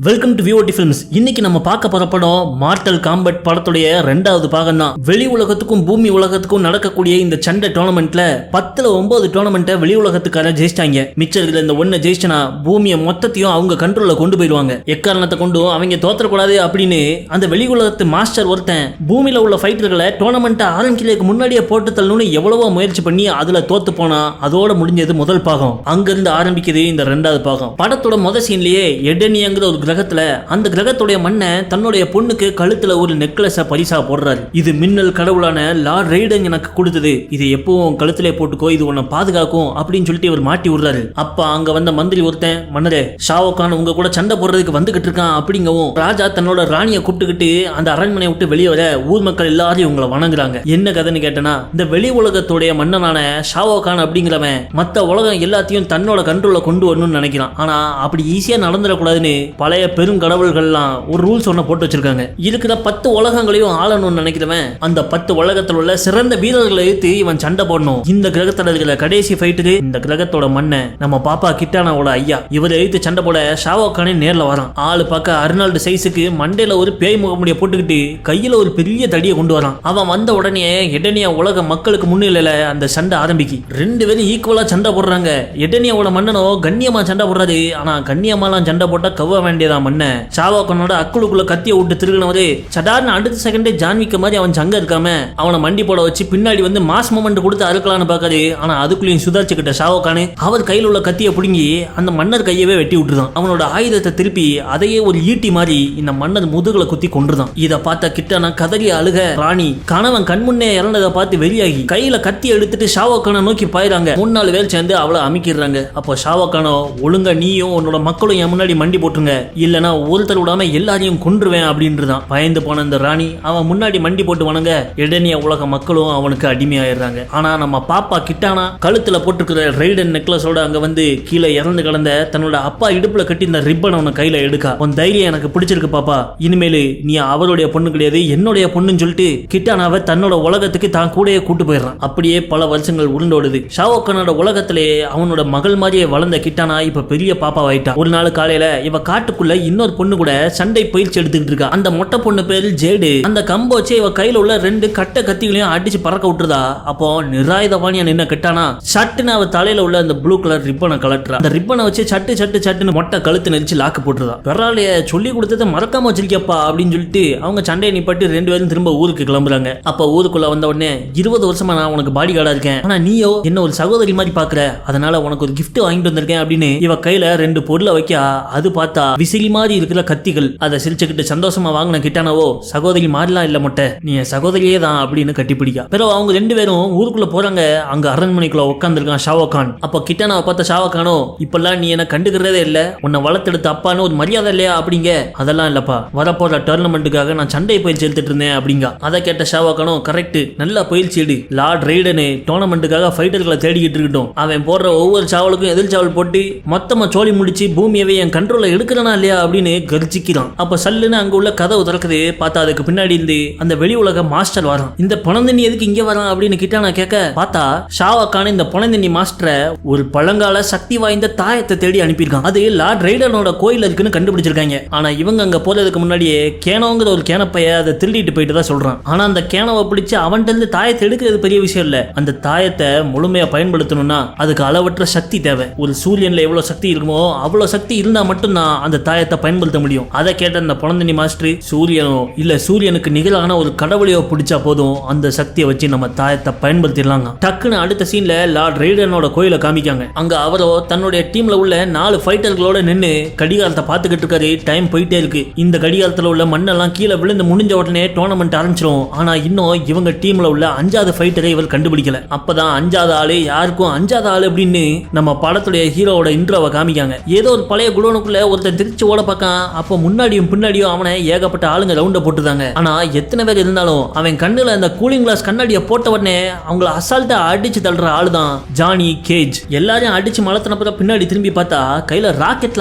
Welcome to VOD films. இன்னைக்கு நம்ம பார்க்க போற படம் மார்டல் காம்பட் படத்துடைய 2வது பாகம் தான். வெளி உலகத்துக்கும் பூமி உலகத்துக்கும் நடக்கக்கூடிய இந்த சண்டை டோர்னமெண்ட்ல 10ல 9 டோர்னமெண்ட்டை வெளி உலகத்துக்கார ஜெயிச்சிட்டாங்க. மிச்சம் இருக்கிற இந்த ஒன்ன ஜெயிச்சனா பூமியை மொத்தத்தையும் அவங்க கண்ட்ரோல்ல கொண்டு போயிடுவாங்க. எக்காரணத்தை கொண்டும் அவங்க தோற்றக்கூடாது அப்படின்னு அந்த வெளி உலகத்து மாஸ்டர் ஒருத்தன் பூமியில உள்ள ஃபைட்டர்களை டோர்னமெண்ட் ஆரம்பிக்கிறதுக்கு முன்னாடியே போட்டு தள்ளணும்னு எவ்வளவோ முயற்சி பண்ணி அதுல தோத்து போனா அதோட முடிஞ்சது முதல் பாகம். அங்கிருந்து ஆரம்பிக்குது இந்த 2வது பாகம். படத்தோட முதல் சீன்லயே எடனியாங்கிற ஒரு கிரகத்துல அந்த கிரகத்துடைய மண்ணை தன்னுடைய பொண்ணுக்கு கழுத்துல ஒரு நெக்லஸ பரிசா போடுறாரு. இது மின்னல் கடவுளான லார்ட் ரெய்டன் எனக்கு கொடுத்தது, இது எப்பவும் கழுத்திலே போட்டுக்கோ, இது உன்னை பாதுகாக்கும் அப்படின்னு சொல்லிட்டு இவர் மாட்டி விடுறாரு. அப்ப அங்க வந்த மந்திரி ஒருத்தன், மன்னரே ஷாவோகான் உங்க கூட சண்டை போடுறதுக்கு வந்துகிட்டு இருக்கான் அப்படிங்கவும் ராஜா தன்னோட ராணியை கூப்பிட்டுக்கிட்டு அந்த அரண்மனையை விட்டு வெளியே வர ஊர் மக்கள் எல்லாரும் இவங்களை வணங்குறாங்க. என்ன கதைன்னு கேட்டனா, இந்த வெளி உலகத்துடைய மன்னனான ஷாவோகான் அப்படிங்கிறவன் மத்த உலகம் எல்லாத்தையும் தன்னோட கண்ட்ரோல்ல கொண்டு வரணும்னு நினைக்கிறான். ஆனா அப்படி ஈஸியா நடந்துடக்கூடாதுன்னு பழைய பெருங்கடவுள்கள்லாம் ஒரு ரூல்ஸ் ஒன்ன போட்டு வச்சிருக்காங்க. இருக்கிற 10 உலகங்களையும் ஆளணும்னு நினைக்கிறவன் அந்த 10 உலகத்தில் உள்ள சிறந்த வீரர்களை எடுத்து இவன் சண்டை போடணும். இந்த கிரகத்தில் இருக்கிற கடைசி ஃபைட்டரு இந்த கிரகத்தோட மண்ணை நம்ம பாப்பா கிட்டானாவோட ஐயா, இவரை எடுத்து சண்டை போட ஷாவோகானே நேர்ல வரான். ஆளு பார்க்க அர்னால்டு சைஸுக்கு மண்டையில ஒரு பேய் முகமுடிய போட்டுக்கிட்டு கையில ஒரு பெரிய தடியை கொண்டு வரான். அவன் வந்த உடனே எடனியா உலக மக்களுக்கு முன்னிலையில அந்த சண்டை ஆரம்பிக்கு. 2 பேரும் ஈக்குவலா சண்டை போடுறாங்க. எடனியாவோட மன்னனோ கண்ணியமா சண்டை போடுறாரு. ஆனா கண்ணியமாலாம் சண்டை போட்டா கவ வேண்டியதான் மண்ண. ஷாவோகானோட அக்குளுக்குள்ள கத்திய விட்டு திருகினவரே சடார்னு அடுத்த செகண்டே ஜான்விக்க மாதிரி அவன் சங்க இருக்காம அவனை மண்டி போட வச்சு பின்னாடி வந்து மாஸ் மொமெண்ட் கொடுத்து அறுக்கலான்னு பாக்காரு. ஆனா அதுக்குள்ளேயும் சுதாரிச்சுக்கிட்ட ஷாவோகானு அவர் கையில் உள்ள கத்தியை பிடுங்கி அந்த மன்னர் கையவே வெட்டி விட்டுருதான். அவனோட ஆயுதத்தை திருப்பி அதையே ஒரு ஈட்டி மாதிரி இந்த மன்னர் முதுகுல குத்தி கொண்டுதான். இதை பார்த்த கிட்டானா கதறி அழுக, ராணி கணவன் கண்முன்னே இறந்ததை பார்த்து வெளியாகி கையில கத்தி எடுத்துட்டு ஷாவோகானை நோக்கி பாயிறாங்க. 3-4 பேர் சேர்ந்து அவளை அமைக்கிறாங்க. அப்போ ஷாவோகானோ, ஒழுங்கா நீயும் உன்னோட மக்களும் என் முன்னாடி மண்டி போட்டுருங்க, இல்லனா ஒருத்தர் விடாம எல்லாரையும் கொன்றுவேன் அப்படின்றதான். பயந்து போன இந்த ராணி அவன் முன்னாடி மண்டி போட்டு வணங்க எடனியா உலக மக்களும் அவனுக்கு அடிமையாயிடுறாங்க. ஆனா நம்ம பாப்பா கிட்டானா கழுத்துல போட்டுக்கிற ரெய்டன் நெக்லஸோட அங்க வந்து கீழே இறந்து கிடந்த தன்னோட அப்பா இடுப்புல கட்டி இந்த ரிப்பன் அவனை கையில எடுக்கா. உன் தைரியம் எனக்கு பிடிச்சிருக்கு பாப்பா, இனிமேல் நீ அவருடைய பொண்ணு கிடையாது என்னுடைய பொண்ணுன்னு சொல்லிட்டு கிட்டானாவை தன்னோட உலகத்துக்கு தான் கூடயே கூட்டு போயிடுறான். அப்படியே பல வருஷங்கள் உருண்டோடுது. ஷாவோகானோட உலகத்திலே அவனோட மகள் மாதிரியே வளர்ந்த கிட்டானா இப்ப பெரிய பாப்பா ஆயிட்டா. ஒரு நாள் காலையில இவ காட்டுக்குள்ள இன்னொரு பொண்ணு கூட சண்டை பயிற்சி எடுத்துக்கிட்டு இருக்கா. அந்த மொட்டை பொண்ணு பேரு ஜேடு. அந்த கம்பை வச்சு இவ கையில உள்ள 2 கட்டை கத்திகளையும் அடிச்சு பறக்க விட்டுறதா. அப்போ நிராயுதபாணியா நின்ன கிட்டானா சட்டுன்னு அவ தலையில உள்ள அந்த ப்ளூ கலர் ரிப்பனை கலட்டுறா. அந்த ரிப்பனை வச்சு சட்டுன்னு மொட்டை கழுத்து நெரிச்சு லாக்கு போட்டுறா. பெறாலைய சொல்லி கொடுத்ததை மறக்காம வச்சிருக்கப்பா அப்படின்னு சொல்லிட்டு அவங்க சண்டையை நிப்பாட்டி 2 பேரும் திரும்ப ஊருக்கு கிளம்புறாங்க. அப்ப ஊருக்குள்ள வந்த உடனே 20 வருஷமா நான் உனக்கு பாடி கார்டா இருக்கேன், ஆனா நீயோ என்ன ஒரு சகோதரி மாதிரி பாக்குற, அதனால உனக்கு ஒரு கிஃப்ட் வாங்கிட்டு வந்திருக்கேன் அப்படின்னு இவ கையில 2 பொருளை வைக்க, அது பார்த்தா விசிறி மாதிரி இருக்கிற கத்திகள். அதை சிரிச்சுக்கிட்டு சந்தோஷமா வாங்கின கிட்டானாவோ, சகோதரி மாதிரிலாம் இல்ல மொட்டை, நீ சகோதரியே தான் அப்படின்னு கட்டிப்பிடிக்கா. பிறகு அவங்க 2 பேரும் ஊருக்குள்ள போறாங்க. அங்க அரண்மனைக்குள்ள உட்காந்துருக்கான் ஷாவோகான். அப்ப கிட்டானாவை பார்த்த ஷாவோகானோ, இப்பெல்லாம் நீ என்ன கண்டுக்கிறதே இல்ல, உன்னை வளர்த்தெடுத்த அப்பான்னு ஒரு மரியாதை இல்லையா அப்படிங்க. அதெல்லாம் இல்லப்பா, வரப்போற டோர்னமெண்ட்டுக்காக நான் சண்டை பயிற்சி எடுத்துட்டு இருந்தேன் அப்படிங்க. அதை கேட்ட ஷாவோகானோ, கரெக்ட், நல்லா பயிற்சி எடு, லார்ட் ரெய்டனு டோர்னமெண்ட்டுக்காக ஃபைட்டர்களை தேடிக்கிட்டு இருக்கட்டும், அவன் போடுற ஒவ்வொரு சாவலுக்கும் எதிர் சாவல் போட்டு மொத்தமா சோழி முடிச்சு பூமியவே என் கண்ட்ரோல்ல எடுக்கிறனா இல்லையா அப்படின்னு கர்ஜிக்கிறான். அப்ப சல்லுன்னு அங்க உள்ள கதவு திறக்குது. பார்த்தா அதுக்கு பின்னாடி இருந்து அந்த வெளி உலக மாஸ்டர் வரான். இந்த பணந்தண்ணி எதுக்கு இங்க வரான் அப்படின்னு கிட்டானா கேட்க, பார்த்தா ஷாவோகான் இந்த பணந்தண்ணி மாஸ்டரை ஒரு பழங்கால சக்தி வாய்ந்த தாயத்தை தேடி அனுப்பியிருக்கான். அது லார்ட் ரெய்டனோட கோயில் இருக்குன்னு கண்டுபிடிச்சிருக்காங்க. ஆனா இவங்க அங்க போறதுக்கு முன்னாடியே கேனோங்கிற ஒரு கேனப்பைய அதை திருடிட்டு போயிட்டு தான் சொல்றான். ஆனா அந்த கேனவை பிடிச்சு அவன்கிட்ட இருந்து தாயத்தை எடுக்கிறது பெரிய விஷயம் இல்ல, அந்த தாயத்தை முழுமையா பயன்படுத்தணும்னா அதுக்கு அளவற்ற சக்தி தேவை. ஒரு சூரியன்ல எவ்வளவு சக்தி இருக்குமோ அவ்வளவு சக்தி இருந்தா மட்டும்தான் அந்த தாயத்தை பயன்படுத்த முடியும். அதை கேட்ட அந்த பணந்தண்ணி மாஸ்டர், சூரியனோ இல்ல சூரியனுக்கு நிகழான ஒரு கடவுளையோ பிடிச்சா போதும், அந்த சக்தியை வச்சு நம்ம தாயத்தை பயன்படுத்திடலாங்க. டக்குன்னு அடுத்த சீன்ல லார்ட் ரெய்டனோட கோயிலை காமிக்காங்க. அங்க அவரோ தன்னுடைய டீம்ல உள்ள 4 ஃபைட்டர்களோட நின்னு கடிகாரத்தை பார்த்துக்கிட்டு இருக்காரு. டைம் போயிட்டே இருக்கு. இந்த கடிகாரத்துல உள்ள மண்ணெல்லாம் கீழே விழுந்து முடிஞ்ச உடனே டோர்னமெண்ட் ஆரம்பிச்சிடும். ஆனா இன்னும் இவங்க டீம்ல உள்ள 5வது ஃபைட்டரை இவர் கண்டுபிடிக்கல. அப்பதான் 5வது ஆளு யாருக்கும் 5வது ஆளு அப்படின்னு நம்ம படத்துடைய ஹீரோவோட இன்ட்ரோவை காமிக்காங்க. ஏதோ ஒரு பழைய குடோனுக்குள்ள ஒருத்தன் திருச்சி ஓட பார்க்கான். அப்போ முன்னாடியும் பின்னாடியும் அவனை ஏகப்பட்ட ஆளுங்க ரவுண்ட போட்டுதாங்க. ஆனா எத்தனை பேர் இருந்தாலும் அவன் கண்ணுல அந்த கூலிங் கிளாஸ் கண்ணாடியை போட்ட உடனே அவங்கள அசால்ட்டா அடிச்சு தள்ளுற ஆளுதான் ஜானி கேஜ். எல்லாரையும் அடிச்சு மலத்தினப்ப பின்னாடி திரும்பி பார்த்தா கையில ராக்கெட்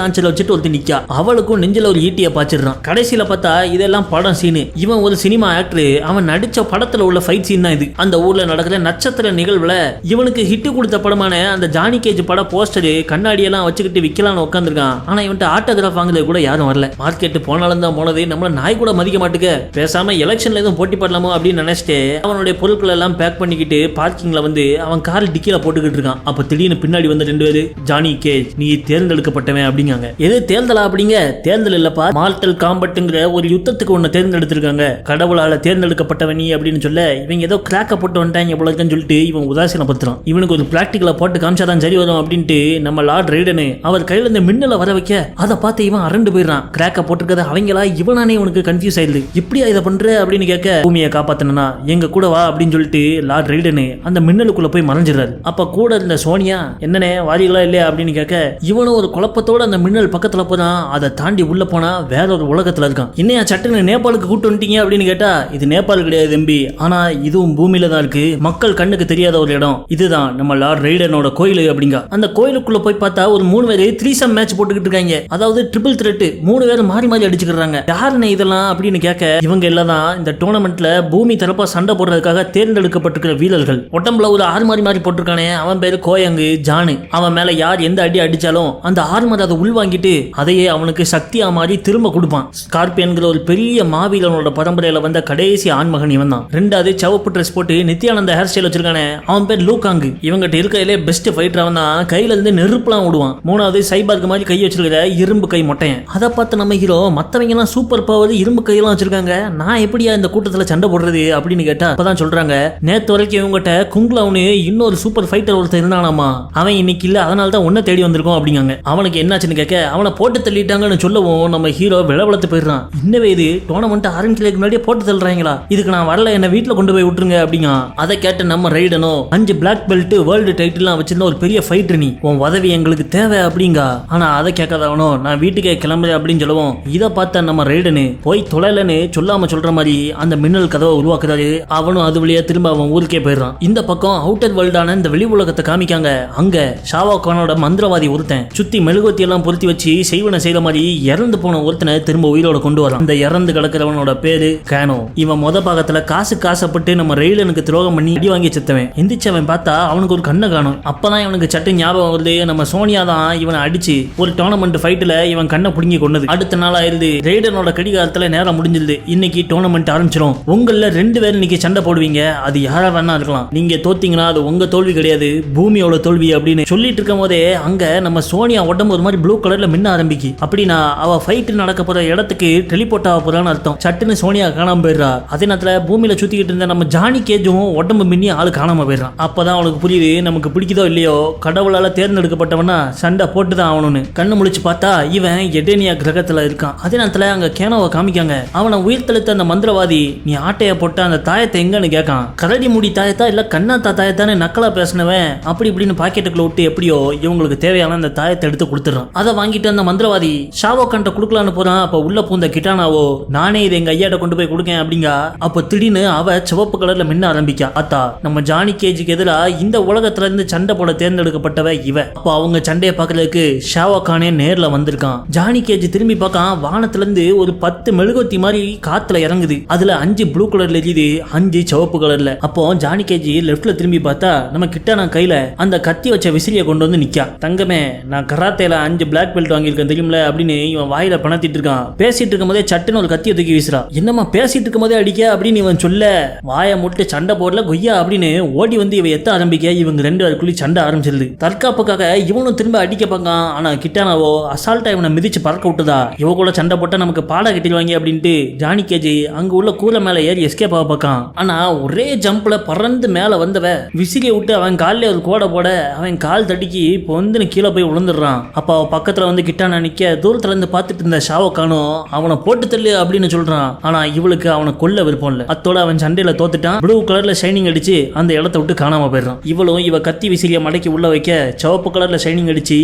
லான்ச்சர் வச்சுட்டு ஒருத்தர் நிக்கா. அவளுக்கும் நெஞ்சில ஒரு ஈட்டியை பாய்ச்சிடுறான். கடைசியில பார்த்தா இதெல்லாம் படம் சீனு. இவன் ஒரு சினிமா ஆக்டர். அவன் நடிச்ச படத்துல உள்ள ஃபைட் சீன் தான் இது. அந்த ஊர்ல நடக்கிற நட்சத்திர நிகழ்வுல இவனுக்கு ஹிட் கொடுத்த படமான அந்த ஜானி கேஜ் பட போஸ்டர் கண்ணாடியெல்லாம் வச்சுக்கிட்டு விக்கலான்னு உட்காந்துருக்கான். ஆனா இவன்ட்டு ஆட்டோகிராஃப் வாங்குறது கூட யாரும் வரல. மார்க்கெட் போனாலும் தான் போனது, நம்மள நாய் கூட மதிக்க மாட்டுக்க, பேசாம எலெக்ஷன்ல எதுவும் போட்டி போடலாமோ அப்படின்னு நினைச்சிட்டு அவனுடைய பொருட்கள் எல்லாம் பேக் பண்ணிக்கிட்டு பார்க்கிங்ல வந்து அவன் கார் டிக்கில போட்டுக்கிட்டு இருக்கான். அப்ப திடீர்னு பின்னாடி வந்து 2 பேரு, ஜானி கேஜ் நீ தேர்ந்தெடுக்கப்பட்டவன் அப்படிங்காங்க. எது தேர்தலா அப்படிங்க? தேர்தல் இல்லப்பா, மார்டல் காம்பட்ங்கிற ஒரு யுத்தத்துக்கு ஒன்னு தேர்ந்தெடுத்திருக்காங்க, கடவுளால தேர்ந்தெடுக்கப்பட்டவன் நீ அப்படின்னு சொல்ல இவங்க ஏதோ கிராக்க போட்டு வந்துட்டாங்க போல இருக்குன்னு சொல்லிட்டு இவன் உதாசீனப்படுத்துறான். இவனுக்கு ஒரு பிராக்டிகலா போட்டு காமிச்சாதான் சரி வரும் அப்படின்ட்டு நம்ம லார்ட் ரெய்டனு அவர் கையில இருந்து மின்னல வர வைக்க அதை பார்த்து இவன் அரண்டு போயிடுறான். கிராக்க போட்டுருக்கத அவங்களா இவனானே உனக்கு கன்ஃபியூஸ் ஆயிடுது. இப்படியா இதை பண்ற அப்படின்னு கேட்க, பூமியை காப்பாத்தனா எங்க கூட வா அப்படின்னு சொல்லிட்டு லார்ட் ரெய்டனு அந்த மின்னலுக்குள்ள போய் மறைஞ்சிடறாரு. அப்ப கூட இருந்த சோனியா என்னனே வாரிகளா இல்லையா அப்படின்னு கேட்க, இவனும் ஒரு குழப்பத்தோட அந்த மின்னல் பக்கத்துல போறான். அதை தாண்டி உள்ள போனா வேற ஒரு உலகத்துல இருக்கான். இன்னையா சட்டுன்னு நேபாளுக்கு கூட்டு வந்துட்டீங்க அப்படின்னு கேட்டா, இது நேபாள் கிடையாது தம்பி, ஆனா இதுவும் பூமியில தான் இருக்கு, மக்கள் கண்ணுக்கு தெரியாத ஒரு இடம், இதுதான் நம்ம லார்ட் ரெய்டனோட கோயில் அப்படிங்க. அந்த கோயிலுக்குள்ள போய் பார்த்தா ஒரு 3 பேர் 3 மேட்ச் போட்டுக்கிட்டு இருக்காங்க. அதாவது ட்ரிபிள் த்ரெட், 3 பேர் மாறி மாறி அடிச்சுக்கிறாங்க. யாருன்னு இதெல்லாம் அப்படின்னு கேட்க, இவங்க எல்லாம் தான் இந்த டோர்னமெண்ட்ல பூமி தரப்பா சண்டை போடுறதுக்காக தேர்ந்தெடுக்கப்பட்டிருக்கிற வீரர்கள். உடம்புல ஒரு ஆர்மாரி மாதிரி போட்டிருக்கானே அவன் பேரு கோயங்கு ஜானு. அவன் மேல யார் எந்த அடி அடிச்சாலும் அந்த ஆர்மர் அதை உள்வாங்கிட்டு அதையே அவனுக்கு சக்தியா மாறி திரும்ப கொடுப்பான். ஸ்கார்பியன்கிற ஒரு பெரிய மாவீரனோட பரம்பரையில வந்த கடைசி ஆண்மகன் இவன் தான். 2வது சிவப்பு ட்ரெஸ் போட்டு நித்யானந்த ஹேர் ஸ்டைல் வச்சிருக்கானே அவன் பேர் லூகாங்கு. இவங்கிட்ட இருக்கிறதுலே பெஸ்ட் ஃபைட்டர் அவன் தான். கையில இருந்து நெருப்புலாம் விடுவான். 3வது சைபார்க் மாதிரி கை வச்சிருக்கிற இரும்பு கை மொட்டையன். அதை பார்த்து நம்ம ஹீரோ மத்தவங்க எல்லாம் சூப்பர் பவர் இரும்பு கையெல்லாம் வச்சிருக்காங்க, நான் எப்படியா இந்த கூட்டத்துல சண்டை போடுறது அப்படின்னு கேட்டா அப்பதான் சொல்றாங்க, நேத்து வரைக்கும் இவங்கிட்ட குங்லாவுன்னு இன்னொரு சூப்பர் ஃபைட்டர் ஒருத்தர் இருந்தானாமா, அவன் இன்னைக்கு இல்ல, அதனால தான் உன்னை தேடி வந்திருக்கோம் அப்படிங்காங்க. அவனுக்கு என்னாச்சுன்னு கேட்க, அவனை போட்டு தள்ளிட்டாங்கன்னு சொல்லவும் நம்ம ஹீரோ விளவளத்து போயிடுறான். இன்னவே இது டோர்னமெண்ட் ஆரம்பிக்கிறதுக்கு முன்னாடியே போட்டு தள்ளுறாங்களா, இதுக்கு நான் வரல, என்ன வீட்டுல கொண்டு போய் விட்டுருங்க அப்படிங்க. அதை கேட்ட நம்ம ரெய்டனோ 5 பிளாக் பெல்ட் வேர்ல்டு டைட்டில்லாம் வச்சிருந்த ஒரு பெரிய ஃபைட்டர், நீ உன் உதவி எங்களுக்கு தேவை அப்படிங்க. ஆனா அதை கேட்காதவனோ நான் வீட்டுக்கே கிளம்புறேன் அப்படின்னு சொல்லுவோம். இதை பார்த்த நம்ம ரெய்டனு போய் தொலைலன்னு சொல்லாம சொல்ற மாதிரி அந்த மின்னல் கதவை உருவாக்குறாரு. அவனும் அது வழியா திரும்ப அவன் ஊருக்கே போயிடுறான். இந்த பக்கம் அவுட்டர் வேர்ல்டான இந்த வெளி உலகத்தை காமிக்காங்க. அங்க ஷாவா கானோட மந்திரவாதி ஒருத்தன் சுத்தி மெழுகுவத்தி எல்லாம் பொருத்தி வச்சு செய்வன செய்யற மாதிரி இறந்து போன ஒருத்தனை திரும்ப உயிரோட கொண்டு வரான். அந்த இறந்து கிடக்கிறவனோட பேரு கேனோ. இவன் முத பாகத்துல காசுப்பட்டு நம்ம ரெய்டனுக்கு துரோகம் பண்ணி அடி வாங்கி செத்தவன். எந்திரிச்சவன் பார்த்தா அவனுக்கு ஒரு கண்ணை காணும். அப்பதான் இவனுக்கு சட்டு ஞாபகம் வருது, நம்ம சோனியா தான் இவனை அடிச்சு ஒரு டோர்னமெண்ட் ஃபைட்ல இவன் கண்ணை புடுங்கி கொண்டது. அடுத்த நாள் ஆயிருது, ரெய்டனோட கடிகாரத்துல நேரம் முடிஞ்சிருது. இன்னைக்கு டோர்னமெண்ட் ஆரம்பிச்சிடும், உங்கள 2 பேர் இன்னைக்கு சண்டை போடுவீங்க, அது யாரா வேணா இருக்கலாம், நீங்க தோத்தீங்கன்னா அது உங்க தோல்வி கிடையாது, பூமியோட தோல்வி அப்படின்னு சொல்லிட்டு இருக்கும் போதே அங்க நம்ம சோனியா உடம்பு ஒரு மாதிரி ப்ளூ கலர்ல மின்ன ஆரம்பிக்கு. அப்படின்னா அவ ஃபைட் நடக்க போற இடத்துக்கு டெலிபோர்ட் ஆக போறான்னு அர்த்தம். சட்டுன்னு சோனியா காணாம போயிடுறா. அதே நேரத்துல பூமியில சுத்திக்கிட்டு இருந்த நம்ம ஜானி கேஜும் உடம்பு மின்னி ஆளு காணாம போயிடுறான். அப்பதான் அவனுக்கு புரியுது, நமக்கு பிடிக்குதோ இல்லையோ கடவுளால தேர்ந்தெடுக்கப்பட்டவனா சண்டை போட்டுதான் ஆகணும்னு. கண்ணு முழிச்சு பார்த்தா இவன் எடேனியா கிரகத்துல இருக்கான். அதே நேரத்துல அங்க கேனோவை காமிக்காங்க. அவனை உயிர் தெளித்த அந்த மந்திரவாதி, நீ ஆட்டைய போட்ட அந்த தாயத்தை எங்கன்னு கேட்கான். கரடி முடி தாயத்தா இல்ல கண்ணாத்தா தாயத்தான்னு நக்கலா பேசினவன் அப்படி இப்படின்னு பாக்கெட்டுக்குள்ள விட்டு எப்படியோ இவங்களுக்கு தேவையான அந்த தாயத்தை எடுத்து கொடுத்துறான். அதை வாங்கிட்டு அந்த மந்திரவாதி ஷாவோ கண்ட குடுக்கலான்னு போறான். அப்ப உள்ள பூந்த கிட்டானாவோ, நானே இதை எங்க ஐயாட்ட கொண்டு போய் கொடுக்கேன் அப்படிங்க. அப்ப திடீர்னு அவ சிவப்பு கலர்ல மின்ன ஆரம்பிக்கா. அத்தா நம்ம ஜானி கேஜுக்கு எதிரா இந்த உலகத்துல இருந்து சண்டை போட தேர்ந்தெடுக்கப்பட்டவ இவ. அப்ப அவங்க சண்டையை பாக்குறதுக்கு ஷாவோ கானே நேர்ல வந்திருக்கான். ஜானி கேஜ் திரும்பி பார்க்கான். வானத்துல இருந்து ஒரு 10 மெழுகுவத்தி மாதிரி காத்துல இறங்குது. அதுல 5 ப்ளூ கலர்ல எரியுது, 5 சிவப்பு கலர்ல. அப்போ ஜானி கேஜ் லெஃப்ட்ல திரும்பி பார்த்தா நம்ம கிட்டானா கையில அந்த கத்தி வச்ச விசிறியை கொண்டு வந்து நிக்கா. தங்கமே, நான் கராத்தேல 5 பிளாக் பெல்ட் வாங்கியிருக்கேன் தெரியுமில அப்படின்னு இவன் வாயில பணத்திட்டு இருக்கான். பேசிட்டு இருக்கும் போதே சட்டுன்னு ஒரு கத்தியை தூக்கி வீசுறா. என்னமா பேசிட்டு இருக்கும் போதே அடிக்க அப்படின்னு இவன் சொல்ல, வாயை முட்டு சண்டை போடல கொய்யா அப்படின்னு ஓடி வந்து இவன் எத்த ஆரம்பிக்க இவங்க 2 பேருக்குள்ளி சண்டை ஆரம்பிச்சிருது. தற்காப்புக்காக இவனும் திரும்ப அடிக்க பார்க்கான். ஆனா கிட்டானாவோ அசால்ட்டா இவனை மிதிச்சு பறக்க விட்டுதா. இவ கூட சண்டை போட்டா நமக்கு பாடா கட்டிடுவாங்க அப்படின்ட்டு ஜானி கேஜ் அங்க உள்ள கூரை மேல ஏறி எஸ்கேப் ஆக பார்க்கான். ஆனா ஒரே ஜம்ப்ல பறந்து மேல வந்தவ விசிறியை விட்டு அவன் காலில் ஒரு கோடை போட அவன் கால் தட்டிக்கு பொந்துன்னு கீழே போய் விழுந்துடுறான். அப்ப அவ பக்கத்துல வந்து கிட்டானா நிக்க தூரத்துல இருந்து பார்த்துட்டு இருந்த ஷாவோ கானும் அவனை போட்டு தள்ளு அப்படின்னு சொல்றான். ஆனா இவளுக்கு அவனை கொல்ல விருப்பம் இல்ல. அத்தோட அவன் சண்டையில தோத்துட்டான். ப்ளூ கலர்ல ஷைனிங் அடிச்சு அந்த இடத்த விட்டு காணாம போயிடுறான். இவளும் இவ கத்தி விசிறியை மடக்கி உள்ள வைக்க சிவப்பு கலர்ல ஷைனிங் அடிச்சு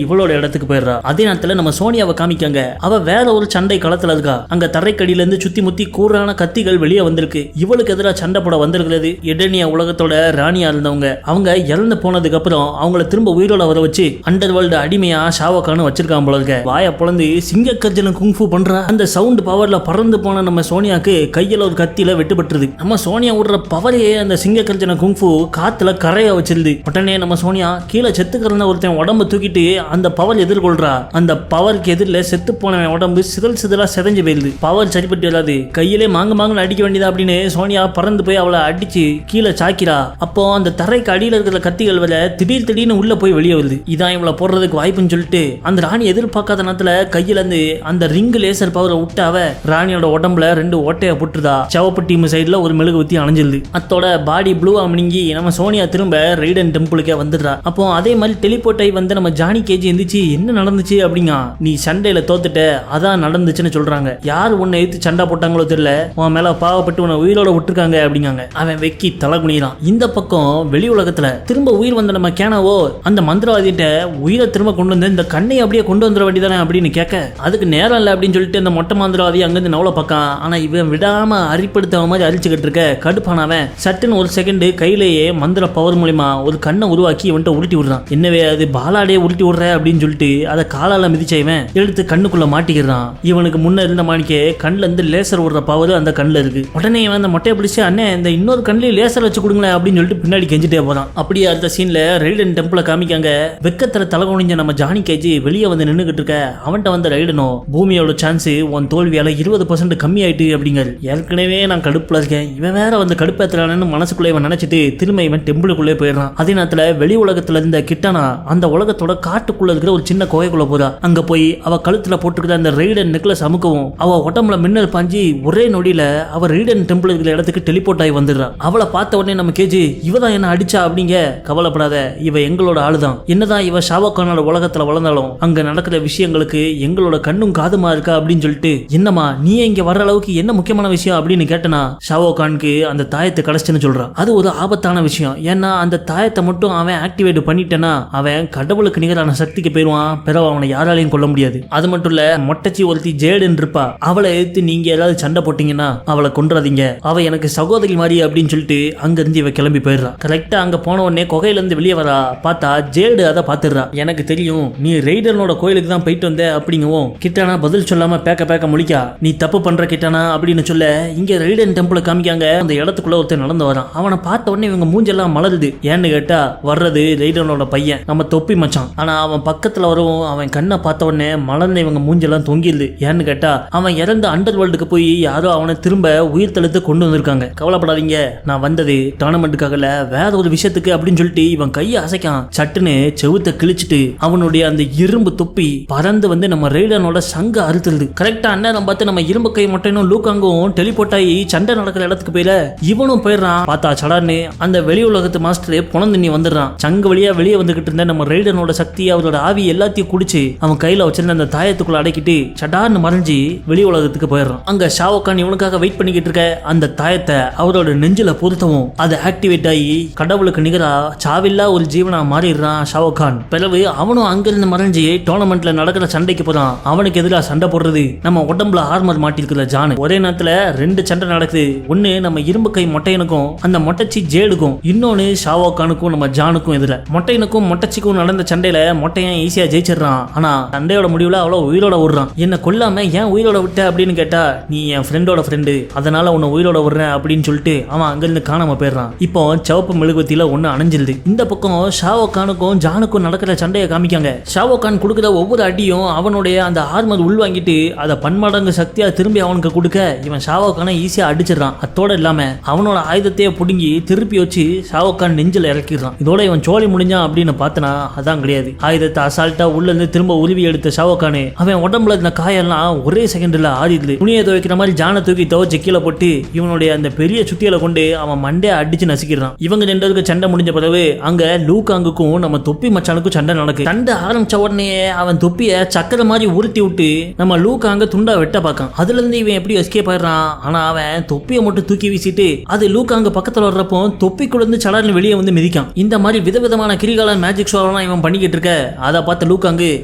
இவளோட இடத்துக்கு போயிடுறா. அதே நேரத்துல நம்ம சோனியாவை காமிக்காங்க. அவ வேற ஒரு சண்டை களத்துல இருக்கா. அங்க தரைக்கடியில இருந்து சுத்தி முத்தி கூறான கத்திகள் வெளியே வந்திருக்கு. இவளுக்கு எதிராக சண்டை போட வந்திருக்கிறது எடேனியா உலகத்தோட ராணியா இருந்தவங்க. அவங்க இறந்து போனதுக்கு அப்புறம் அவங்கள திரும்ப உயிரோட வர வச்சு அண்டர் வேர்ல்டு அடிமையா ஷாவோ கான் வச்சிருக்கான் போல இருக்க. வாயை பொளந்து சிங்க கர்ஜன குங்ஃபு பண்றா. அந்த சவுண்ட் பவர்ல பறந்து போன நம்ம சோனியாக்கு கையில ஒரு கத்தியில வெட்டுப்பட்டுருது. நம்ம சோனியா விடுற பவரையே அந்த சிங்க கர்ஜன குங்ஃபு காத்துல கரைய வச்சிருது. உடனே நம்ம சோனியா கீழே செத்து கிடந்த ஒருத்தன் உடம்பு தூக்கிட்டு அந்த பவர் எதிர்கொள்றா. அந்த பவர் பவருக்கு எதிரில் செத்து போனவன் உடம்பு சிதறா செதஞ்சு போயிருது. பவர் சரிப்பட்டு வராது, கையிலே மாங்க அடிக்க வேண்டியதா அப்படின்னு சோனியா பறந்து போய் அவளை அடிச்சு கீழே சாக்கிறா. அப்போ அந்த தரைக்கு அடியில் இருக்கிற கத்திகள் வர திடீர்னு உள்ள போய் வெளியே வருது. இதான் இவளை போடுறதுக்கு வாய்ப்புன்னு சொல்லிட்டு அந்த ராணி எதிர்பார்க்காத நேரத்துல கையில இருந்து அந்த ரிங் லேசர் பவரை விட்டு அவ ராணியோட உடம்புல 2 ஓட்டையை போட்டுதா. சிவப்பு டீம் சைடுல ஒரு மெழுகுவத்தி அணைஞ்சிருது. அத்தோட பாடி ப்ளூவா மினிங்கி நம்ம சோனியா திரும்ப ரெய்டன் டெம்பிளுக்கே வந்துடுறா. அப்போ அதே மாதிரி டெலிபோர்ட் ஆகி வந்து நம்ம ஜானி கேஜி எந்திரிச்சு என்ன நடந்துச்சு அப்படிங்க, நீ சண்டையில தோத்துட்ட அதான் நடந்துச்சுன்னு சொல்றாங்க. யார் உன்னை எடுத்து சண்டை போட்டாங்களோ தெரியல, உன் மேல பாவப்பட்டு உன்னை உயிரோட விட்டுருக்காங்க அப்படிங்காங்க. அவன் வெக்கி தலை குனிறான். இந்த பக்கம் வெளி உலகத்துல திரும்ப உயிர் வந்த நம்ம கேனாவோ அந்த மந்திரவாதிட்ட உயிரை திரும்ப கொண்டு வந்து இந்த கண்ணை அப்படியே கொண்டு வந்துட வேண்டியதானே அப்படின்னு கேட்க, அதுக்கு நேரம் இல்லை அப்படின்னு சொல்லிட்டு அந்த மொட்டை மந்திரவாதி அங்கிருந்து நவளை பார்க்கான். ஆனா இவன் விடாம அரிப்படுத்தவ மாதிரி அரிச்சுக்கிட்டு இருக்க கடுப்பானவன் சட்டுன்னு ஒரு செகண்ட் கையிலேயே மந்திர பவர் மூலியமா ஒரு கண்ணை உருவாக்கி இவன்ட்ட உருட்டி விடுறான். என்னவே அது பாலாடையே உருட்டி விடுற அப்படின்னு சொல்லிட்டு அதை காலால மிதிச்ச இவன் எடுத்து கண்ணுக்குள்ள மாட்டிக்கிறான். இவனுக்கு முன்ன இருந்த மாணிக்கே கண்ணுல இருந்து லேசர் விடுற பவர் அந்த கண்ணுல இருக்கு. உடனே இவன் அந்த மொட்டையை பிடிச்சு அண்ணே இந்த இன்னொரு கண்ணிலே லேசர் வச்சு கொடுங்களேன் அப்படின்னு சொல்லிட்டு பின்னாடி கெஞ்சிட்டே போறான். அப்படியே அடுத்த சீன்ல ரெய்டன் டெம்பிள காமிக்காங்க. வெக்கத்துல தலை குனிஞ்ச நம்ம ஜானி கேஜி வெளியே வந்து நின்னுகிட்டு இருக்க. அவன்கிட்ட வந்து ரெய்டனோ பூமியோட சான்ஸ் உன் தோல்வியால 20% கம்மி ஆயிட்டு அப்படிங்காரு. ஏற்கனவே நான் கடுப்புல இருக்கேன், இவன் வேற வந்து கடுப்பேத்துறானு மனசுக்குள்ளே இவன் நினைச்சிட்டு திரும்ப இவன் டெம்பிளுக்குள்ளே போயிடுறான். அதே நேரத்துல வெளி உலகத்துல இருந்த கிட்டானா அந்த உலகத்தோட காட்டுக்குள்ள இருக்கிற ஒரு சின்ன குகைக்குள்ள போறா. அங்க போய் அவ கழுத்துல போட்டுக்கிற அந்த ரெய்டன் நெக்லஸ் அமுக்கவும் அவ உடம்புல மின்னல் பாஞ்சி ஒரே நொடியில அவ ரெய்டன் டெம்பிள் இருக்கிற இடத்துக்கு டெலிபோர்ட் ஆகி வந்துடுறா. அவளை பார்த்த உடனே நம்ம கேஜி இவதான் என்ன அடிச்சா அப்படிங்க, கவலைப்படாத இவ எங்களோட ஆளுதான். என்னதான் இவ ஷாவோகானோட உலகத்துல வளர்ந்தாலும் அங்க நடக்கிற விஷயங்களுக்கு எங்களோட கண்ணும் காதுமா இருக்கா அப்படின்னு சொல்லிட்டு, என்னமா நீ இங்க வர்ற அளவுக்கு என்ன முக்கியமான விஷயம் அப்படின்னு கேட்டனா ஷாவோகானுக்கு அந்த தாயத்தை கிடைச்சுன்னு சொல்றான். அது ஒரு ஆபத்தான விஷயம். ஏன்னா அந்த தாயத்தை மட்டும் அவன் ஆக்டிவேட் பண்ணிட்டேன்னா அவன் கடவுளுக்கு நிகரான சக்திக்கு போயிருவான். பிறகு அவனை யாராலையும் கொல்ல முடியாது. அது மட்டும் இல்ல மொட்டச்சி ஒருத்தி ஜேடுன்னு இருப்பா, அவளை எடுத்து நீங்க ஏதாவது சண்டை போட்டீங்கன்னா அவளை கொன்றாதீங்க, அவ எனக்கு சகோதரி மாதிரி அப்படின்னு சொல்லிட்டு அங்க இருந்து இவ கிளம்பி போயிடுறான். கரெக்டா அங்க போன உடனே குகையில இருந்து வெளியே வரா. பார்த்தா ஜேடு அதை பாத்துடுறா. எனக்கு தெரியும் நீ ரெய்டனோட கோயிலுக்கு தான் போயிட்டு வந்த அப்படிங்கவும் கிட்டானா பதில் சொல்லாம பேக்க முழிக்கா. நீ தப்பு பண்ற கிட்டானா அப்படின்னு சொல்ல இங்க ரெய்டன் டெம்பிள் காமிக்காங்க. அந்த இடத்துக்குள்ள ஒருத்தர் நடந்து வரான். அவனை பார்த்த உடனே இவங்க மூஞ்செல்லாம் மலருது. ஏன்னு கேட்டா வர்றது ரெய்டனோட பையன் நம்ம தொப்பி மச்சான். ஆனா அவன் பக்கத்துல வரவும் அவன் கண்ணை பார்த்த உடனே மலர்ந்த இவங்க மூஞ்செல்லாம் தொங்கிடுது. ஏன்னு கேட்டா அவன் இறந்த அண்டர் வேர்ல்டுக்கு போய் யாரோ அவனை திரும்ப உயிர் தழுத்து கொண்டு வந்திருக்காங்க. கவலைப்படாதீங்க, நான் வந்தது டோர்னமெண்ட்டுக்காக வேற ஒரு விஷயத்துக்கு அப்படின்னு சொல்லிட்டு இவன் கையை அசைக்கான். சட்டுன்னு செவுத்த கிழிச்சிட்டு அவனுடைய அந்த இரும்பு தொப்பி பறந்து வந்து நம்ம ரெய்டனோட சங்க அறுத்துருது. கரெக்டா அண்ணன் பார்த்து நம்ம இரும்பு கை மொட்டையும் லூக்காங்கும் டெலிபோர்ட் ஆகி சண்டை நடக்கிற இடத்துக்கு போயில இவனும் போயிடுறான். பார்த்தா சடார்னு அந்த வெளி உலகத்து மாஸ்டர் புனந்தண்ணி வந்துடுறான். சங்கு வழியா வெளியே வந்துகிட்டு இருந்த நம்ம ரெய்டனோட சக்தி அவரோட ஆவி எல்லாத்தையும் குடிச்சு அவன் கையில வச்சிருந்த அந்த தாயத்துக்குள்ள அடக்கிட்டு சடார்னு மறைஞ்சி வெளி உலகத்துக்கு போயிடுறான். அங்க ஷாவோகான் இவனுக்காக வெயிட் பண்ணிக்கிட்டு இருக்க அந்த தாயத்தை அவரோட நெஞ்சில பொருத்தவும் அது ஆக்டிவேட் ஆகி கடவுளுக்கு நிகரா சாவில்லா ஒரு ஜீவனா மாறிடுறான் ஷாவோகான். பிறகு அவனும் அங்கிருந்து மறைஞ்சி டோர்னமெண்ட்ல நடக்கிற சண்டைக்கு போறான். அவனுக்கு எதிராக சண்டை போடுறது நம்ம உடம்புல ஆர்மர் மாட்டிருக்கிற ஜானு. ஒரே நேரத்துல 2 சண்டை நடக்குது. ஒன்னு நம்ம இரும்பு கை மொட்டையனுக்கும் அந்த மொட்டைச்சி ஜேடுக்கும், இன்னொன்னு ஷாவோகானுக்கும் நம்ம ஜானுக்கும் எதிர. மொட்டையனுக்கும் மொட்டைச்சிக்கும் நடந்த சண்டையில மொட்டையன் ஈஸியா ஜெயிச்சிடறான். ஆனா சண்டையோட முடிவுல அவ்வளோ உயிரோட விடுறான். என்ன கொல்லாம ஏன் உயிரோட விட்ட அப்படின்னு கேட்டா, நீ என் ஃப்ரெண்டோட ஃப்ரெண்டு அதனால உன்னை உயிரோட விடுறேன் அப்படின்னு சொல்லிட்டு அவன் அங்கிருந்து காணாம போயிடுறான். இப்போ சிவப்பு மெழுகுவத்தில ஒன்னு அணைஞ்சிருது. இந்த பக்கம் ஷாவோகானுக்கும் ஜானுக்கும் நடக்கிற சண்டையை காமிக்காங்க. ஷாவோகான் கொடுக்கிற ஒவ்வொரு அடியும் அவனுடைய அந்த ஆர்மர் உள்வாங்கிட்டு அதை பன்மடங்கு சக்தியா திரும்பி அவனுக்கு கொடுக்க இவன் ஷாவோகானை ஈஸியா அடிச்சிடறான். அத்தோட இல்லாம அவனோட ஆயுதத்தையே புடுங்கி திருப்பி வச்சு ஷாவோகான் நெஞ்சில இறக்கிடுறான். இதோட இவன் சோழி முடிஞ்சான் அப்படின்னு பார்த்தனா அதான் கிடையாது. ஆயுதத்தை அசால்ட்டா உள்ள இருந்து திரும்ப உருவி எடுத்த ஷாவோகானு அவன் உடம்புல இருந்த காயெல்லாம் ஒரே செகண்ட்ல ஆறிடுது. துணியை துவைக்கிற மாதிரி ஜானை தூக்கி துவைச்சு கீழே போட்டு இவனுடைய அந்த பெரிய சுத்தியில கொண்டு அவன் மண்டையை அடிச்சு நசுக்கிறான். இவங்க 2 பேருக்கு சண்டை முடிஞ்ச பிறகு அங்க லூகாங்குக்கும் நம்ம தொப்பி மச்சானுக்கும் சண்டை நடக்கு. சண்டை ஆரம்பிச்ச உடனே அவன் தொப்பிய சக்கரை மாதிரி உருட்டி விட்டு நம்ம லூகாங்க துண்டா வெட்ட பார்க்கான். அதுல இருந்து இவன் எப்படி எஸ்கேப் ஆயிடுறான். ஆனா அவன் தொப்பியை மட்டும் தூக்கி வீசிட்டு அது லூகாங்க பக்கத்துல வர்றப்போ தொப்பிக்குள்ள இருந்து சடார்னு வெளியே வந்து மிதிக்கான். இந்த மாதிரி விதவிதமான கிரிகால மேஜிக் ஷோலாம் இவன் பண்ணிக்கிட்டு இருக்க. அதை பார்த்த லூகாங்கு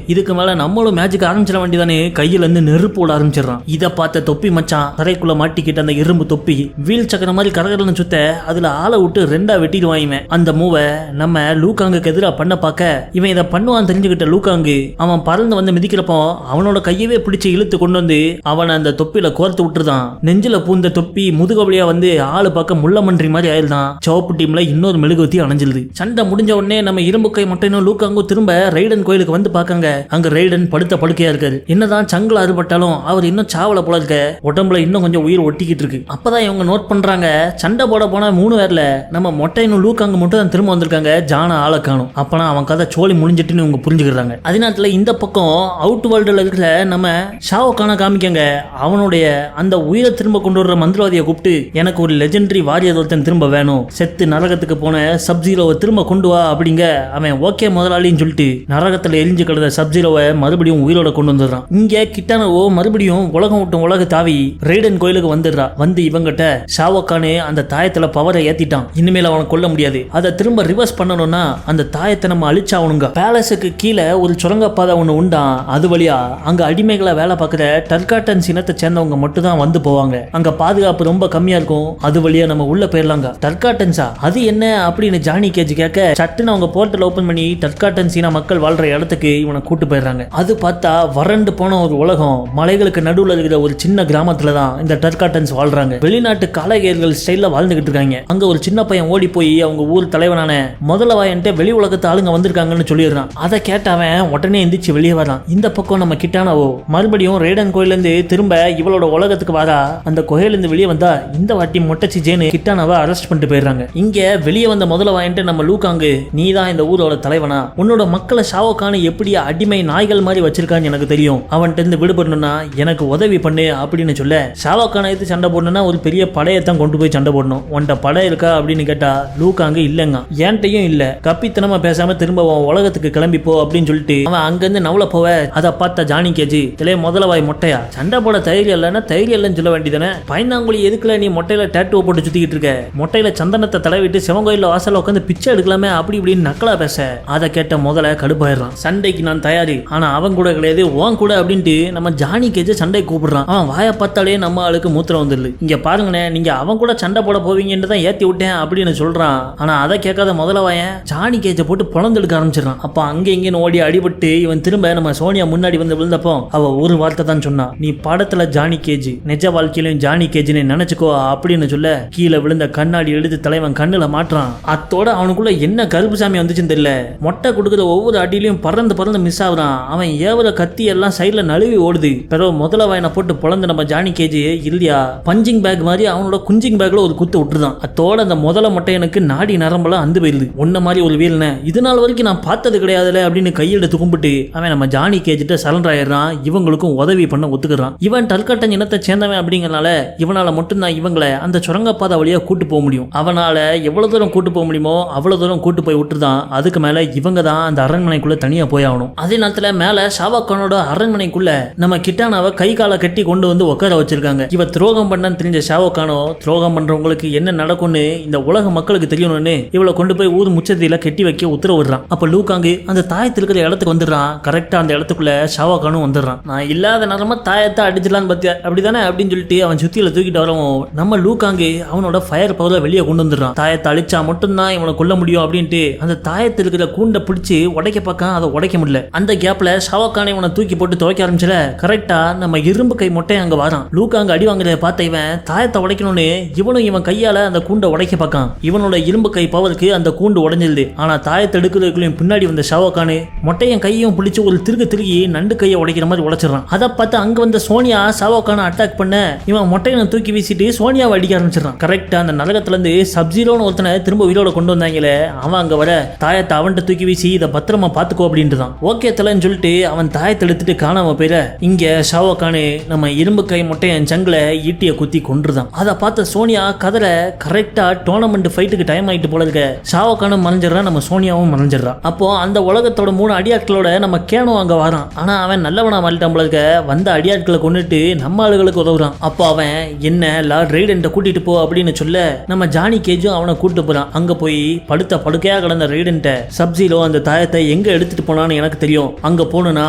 இதுக்கு மேல நம்மளும் மேஜிக் ஆரம்பிச்சிட வேண்டியதானே கையில இருந்து நெருப்பு ஓட ஆரம்பிச்சிடறான். இதை பார்த்த தொப்பி மச்சான் தரைக்குள்ள மாட்டிக்கிட்டு அந்த இரும்பு தொப்பி வீல் சக்கர மாதிரி கரகரன்னு சுத்த அதுல ஆளை விட்டு 2ஆ வெட்டிடுவான். இவன் அந்த மூவை நம்ம லூகாங்குக்கு எதிராக பண்ண பார்க்க இவன் இதை பண்ணுவான் தெரிஞ்சுக்கிட்ட லூகாங்கு அவன் பறந்து வந்து மிதிக்கிறப்போ அவனோட கையவே பிடிச்சு இழுத்து கொண்டு வந்து அவனை அந்த தொப்பில கோர்த்து விட்டுருதான். நெஞ்சில பூந்த தொப்பி முதுகவலியா வந்து ஆளு பார்க்க முள்ளமன்றி மாதிரி ஆயிருந்தான். சிவப்பு டீம்ல இன்னொரு மெழுகுவத்தி அணைஞ்சிருது. சண்டை முடிஞ்ச உடனே நம்ம இரும்பு கை மொட்டையும் லூகாங்கும் திரும்ப ரெய்டன் கோயிலுக்கு வந்து பார்க்காங்க. அங்க ரெய்டன் ரெய்டன் படுத்த படுக்கையா இருக்காரு. என்னதான் சங்கில அறுபட்டாலும் அவர் இன்னும் சாவல போல இருக்க, உடம்புல இன்னும் கொஞ்சம் உயிர் ஒட்டிக்கிட்டு இருக்கு. அப்பதான் இவங்க நோட் பண்றாங்க, சண்டை போட போன 3 பேர்ல நம்ம மொட்டையனும் லூக்காங்க மட்டும் தான் திரும்ப வந்திருக்காங்க. ஜான ஆளை காணும். அப்பனா அவன் கதை சோழி முடிஞ்சிட்டுன்னு இவங்க புரிஞ்சுக்கிறாங்க. அதே நேரத்துல இந்த பக்கம் அவுட் வேர்ல்டுல இருக்கிற நம்ம ஷாவோக்கான காமிக்கங்க, அவனுடைய அந்த உயிரை திரும்ப கொண்டு வர்ற மந்திரவாதியை கூப்பிட்டு எனக்கு ஒரு லெஜெண்டரி வாரியர் ஒருத்தன் திரும்ப வேணும், செத்து நரகத்துக்கு போன சப்ஜீரோவை திரும்ப கொண்டு வா அப்படிங்க. அவன் ஓகே முதலாளின்னு சொல்லிட்டு நரகத்துல எரிஞ்சு கிடந்த சப்ஜீரோவை மறுபடியும் உயிரோட கொண்டு வந்துடுறான். இங்க கிட்டானவோ மறுபடியும் உலகம் விட்டும் உலக தாவி ரெய்டன் கோயிலுக்கு வந்துடுறா. வந்து இவங்கிட்ட ஷாவோக்கானு அந்த தாயத்துல பவரை ஏத்திட்டான், இனிமேல் அவனை கொல்ல முடியாது, அதை திரும்ப ரிவர்ஸ் பண்ணணும்னா அந்த தாயத்தை நம்ம அழிச்சாவணுங்க. பேலஸுக்கு கீழே ஒரு சுரங்கப்பாதை ஒண்ணு உண்டான். அது வழியா அங்க அடிமைகளை வேலை பார்க்குற டர்காட்டன் சினத்தை சேர்ந்தவங்க மட்டும் தான் வந்து போவாங்க. அங்க பாதுகாப்பு ரொம்ப கம்மியா இருக்கும். அது வழியா நம்ம உள்ள போயிடலாங்க. டர்காட்டன்ஸா அது என்ன அப்படின்னு ஜானி கேஜ் கேட்க, சட்டுன்னு அவங்க போர்ட்டல் ஓபன் பண்ணி டர்காட்டன் சீனா மக்கள் வாழ்ற இடத்துக்கு இவனை கூட்டு போயிடுறாங்க. அது பார்த்தா வறண்டு போன ஒரு உலகம், மலைகளுக்கு நடுவில் இருக்கிற ஒரு சின்ன கிராமத்துல தான் இந்த டர்காட்டன்ஸ் வாழ்றாங்க. வெளிநாட்டு காலகேர்கள் ஸ்டைல்ல வாழ்ந்துகிட்டு இருக்காங்க. அங்க ஒரு சின்ன பையன் ஓடி போய் அவங்க ஊர் தலைவனான முதலவாயன்ட்டு வெளி உலகத்து ஆளுங்க வந்திருக்காங்கன்னு சொல்லிடுறான். அதை கேட்டவன் உடனே எந்திரிச்சு வெளியே வரான். இந்த பக்கம் நம்ம கிட்டானவோ மறுபடியும் ரெய்டன் கோயில இருந்து திரும்ப இவளோட உலகத்துக்கு வரா. அந்த குகையில இருந்து வெளியே வந்தா இந்த வாட்டி மொட்டச்சி ஜேனு கிட்டானவ அரெஸ்ட் பண்ணிட்டு போயிடுறாங்க. இங்க வெளியே வந்த முதலவாயன்ட்டு நம்ம லூக்காங்கு, நீ தான் இந்த ஊரோட தலைவனா, உன்னோட மக்களை ஷாவோக்கான எப்படி அடிமை நாய்கள் மாதிரி வச்சிருக்கான்னு எனக்கு தெரியும், அவன்கிட்ட இருந்து விடுபடணும்னா எனக்கு உதவி பண்ணு அப்படின்னு சொல்ல, ஷாவோக்கான எடுத்து சண்டை போடணும்னா ஒரு பெரிய படையத்தான் கொண்டு போய் சண்டை போடணும், உன்கிட்ட படை இருக்கா அப்படின்னு கேட்டா லூக்காங்க இல்லங்க, என்கிட்டயும் இல்ல, கப்பித்தனமா பேசாம திரும்ப உலகத்துக்கு கிளம்பி போ அப்படின்னு சொல்லிட்டு அவன் அங்கிருந்து நவல போவ. அதை பார்த்த ஜானி கேஜ், இலே முதலவாய் மொட்டையா, சண்டை போட தைரியம் இல்லைன்னா தைரியம் இல்லைன்னு சொல்ல வேண்டியதானே, பயந்தாங்குழி எதுக்குல நீ மொட்டையில டேட்டுவை போட்டு சுத்திக்கிட்டு இருக்க, மொட்டையில சந்தனத்தை தடவிட்டு சிவங்கோயில வாசல்ல உட்காந்து பிச்சை எடுக்கலாமே அப்படி இப்படின்னு நக்கலா பேச. அதை கேட்ட முதல்ல கடுப்பாயிடுறான். சண்டைக்கு நான் தயாரி, ஆனா அவன் கூட கிடையாது உன் கூட அப்படின்ட்டு நம்ம ஜானி கேஜ் சண்டை கூப்பிடுறான். அவன் வாய பார்த்தாலே நம்ம ஆளுக்கு மூத்திரம் வந்துடுது. இங்க பாருங்கண்ணே, நீங்க அவன் கூட சண்டை போட போவீங்கன்னு தான் ஏத்தி விட்டேன் அப்படின்னு சொல்றான். ஆனா அதை கேட்காத முதலவாயன் ஜானி கேஜ போட்டு பொழந்தெடுக்க ஆரம்பிச்சிடறான். அப்ப அங்க இங்கன்னு ஓடி அடிபட்டு இவன் திரும்ப நம்ம சோனியா முன்னாடி வந்து விழுந்தப்போ அவ ஒரு வார்த்தை தான் சொன்னா, நீ படத்துல ஜானி கேஜ், நிஜ வாழ்க்கையிலும் ஜானி கேஜ்னு நினைச்சுக்கோ அப்படின்னு சொல்ல, கீழே விழுந்த கண்ணாடி எடுத்து தலைவன் கண்ணுல மாற்றான். அத்தோட அவனுக்குள்ள என்ன கருப்பு சாமி வந்துச்சுன்னு தெரியல, மொட்டை கொடுக்குற ஒவ்வொரு அடியிலையும் பறந்து பறந்து மிஸ் ஆகுறான். அவன் ஏவர கத்தி எல்லாம் சைட்ல நழுவி ஓடுது. பிறகு முதல்ல வாயனை போட்டு பொழந்து நம்ம ஜானி கேஜ் இல்லையா பஞ்சிங் பேக் மாதிரி அவனோட குஞ்சிங் பேக்ல ஒரு குத்து விட்டுருதான். அத்தோட அந்த முதல மொட்டையனுக்கு நாடி நரம்பெல்லாம் அந்து போயிருது. உன்ன மாதிரி ஒரு வீரனை இது நாள் வரைக்கும் நான் பார்த்தது கிடையாதுல அப்படின்னு கையெடுத்து கும்பிட்டு அவன் நம்ம ஜானி கேஜிட்ட சரண்டர் ஆயிடுறான். இவங்களுக்கும் உதவி பண்ண ஒத்துக்கிறான். இவன் டர்காட்டன் இனத்தை சேர்ந்தவன் அப்படிங்கறனால இவனால மட்டும்தான் இவங்களை அந்த சுரங்கப்பாதை வழியா கூட்டு போக முடியும். அவனால எவ்வளவு தூரம் கூட்டு போக முடியுமோ அவ்வளவு தூரம் கூட்டு போய் விட்டுருதான். அதுக்கு மேல இவங்க தான் அந்த அரண்மனைக்குள்ள தனியா போய் ஆகணும். அதே நேரத்துல மேல ஷாவோக்கானோட அரண்மனைக்குள்ள நம்ம கிட்டானாவை கை காலை கட்டி கொண்டு வந்து உட்கார வச்சிருக்காங்க. இவ துரோகம் பண்ணன்னு தெரிஞ்ச ஷாவோக்கானோ, துரோகம் பண்றவங்களுக்கு என்ன நடக்கும்னு இந்த உலக மக்களுக்கு தெரியணும்னு இவளை கொண்டு போய் ஊர் முச்சத்தில கட்டி வைக்க உத்தரவிடுறான். அப்ப லூக்காங்கு அந்த தாயத்தில் இருக்கிற இடத்துக்கு வந்துடுறான். கரெக்டா அந்த இடத்துக்குள்ள ஷாவோக்கானும் வந்துடுறான். நான் இல்லாத நேரமா தாயத்தை அடிச்சிடலான்னு பார்த்தியா அப்படிதானே அப்படின்னு சொல்லிட்டு அவன் சுத்தியில தூக்கிட்டு வரவும் நம்ம லூக்காங்கு அவனோட ஃபயர் பவரை வெளியே கொண்டு வந்துடுறான். தாயத்தை அழிச்சா மட்டும்தான் இவனை கொல்ல முடியும் அப்படின்ட்டு அந்த தாயத்தில் இருக்கிற கூண்டை பிடிச்சி உடைக்க பார்க்க அதை உடைக்க முடியல. அந்த கேப்ல ஷாவோக்கானை இவனை தூக்கி போட்டு துவைக்க ஆரம்பிச்சல. கரெக்டா நம்ம இரும்பு கை மொட்டை அங்க வரான். லூக்காங்க அடி வாங்குறத பார்த்த இவன் தாயத்தை உடைக்கணும்னு இவனும் இவன் கையால அந்த கூண்டை உடைக்க பார்க்கான். இவனோட இரும்பு கை பவருக்கு அந்த கூண்டு உடைஞ்சிருது. ஆனா தாயத்தை எடுக்கிறதுக்குள்ளயும் பின்னாடி வந்த ஷாவோக்கானு மொட்டையன் கையும் பிடிச்சு ஒரு திருகி நண்டு கையை உடைக்கிற மாதிரி உடைச்சிடறான். அதை பார்த்து அங்க வந்த சோனியா ஷாவோக்கான அட்டாக் பண்ண இவன் மொட்டையனை தூக்கி வீசிட்டு சோனியாவை அடிக்க ஆரம்பிச்சிடறான். கரெக்டா அந்த நரகத்துல இருந்து சப்ஜீரோன்னு ஒருத்தனை திரும்ப உயிரோட கொண்டு வந்தாங்களே, அவன் அங்க வர தாயத்தை அவன்கிட்ட தூக்கி வீசி இதை பத்திரமா பாத்துக்கோ அப்படின்ட்டு தான். ஓகே தலைன்னு சொல்லிட்டு அவன் தாயத்தை எடுத்துட்டு காணாம போயிட இங்க ஷாவோக்கானு நம்ம இரும்பு கை மொட்டையன் சங்கில ஈட்டிய குத்தி கொன்றுதான். அதை பார்த்த சோனியா கதற. கரெக்டா டோர்னமெண்ட் ஃபைட்டுக்கு டைம் ஆயிட்டு போல இருக்க ஷாவோக்கானும் மறைஞ்சிடறான், நம்ம சோனியாவும் மறைஞ்சிடறான். அப்போ அந்த உலகத்தோட 3 அடியாட்களோட நம்ம கேனோ அங்க வரான். ஆனா அவன் நல்லவனா மாறிட்டான் போல இருக்க. வந்த அடியாட்களை கொண்டுட்டு நம்ம ஆளுகளுக்கு உதவுறான். அப்போ அவன் என்ன லார்ட் ரெய்டன் கூட்டிட்டு போ அப்படின்னு சொல்ல நம்ம ஜானி கேஜும் அவனை கூட்டிட்டு போறான். அங்க போய் படுத்த படுக்கையா கிடந்த ரெய்டன் சப்ஜீரோ அந்த தாயத்தை எங்க எடுத்துட்டு போனான்னு எனக்கு தெரியும், அங்க போனா